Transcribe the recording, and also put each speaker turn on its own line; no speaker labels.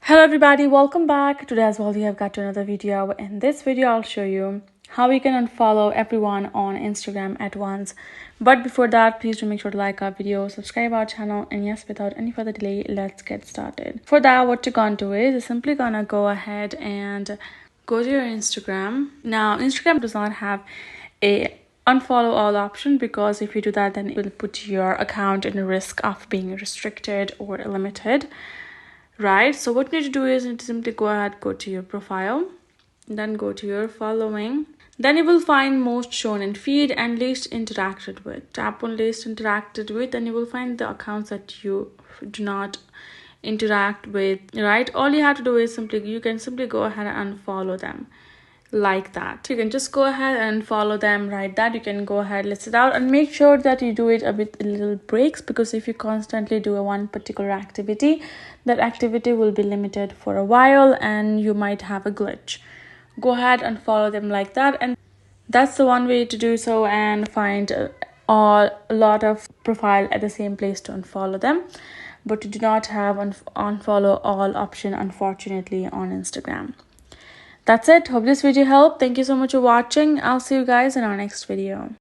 Hello everybody, welcome back. Today as well we have got to another video. In this video I'll show you how we can unfollow everyone on Instagram at once. But before that, please do make sure to like our video, subscribe our channel, and yes, without any further delay, let's get started. For that, what you're gonna do is you're simply gonna go ahead and go to your Instagram. Now Instagram does not have a unfollow all option, because if you do that then it will put your account in a risk of being restricted or limited. Right, so what you need to do is you need to simply go ahead, go to your profile, then go to your following. Then you will find most shown in feed and least interacted with. Tap on least interacted with and you will find the accounts that you do not interact with. Right, all you have to do is you can simply go ahead and unfollow them like that. You can just go ahead and follow them right that you can go ahead, list it out, and make sure that you do it a little breaks, because if you constantly do one particular activity, that activity will be limited for a while and you might have a glitch. Go ahead and follow them like that, and that's the one way to do so, and find a lot of profile at the same place to unfollow them. But you do not have unfollow all option, unfortunately, on Instagram. That's it. Hope this video helped. Thank you so much for watching. I'll see you guys in our next video.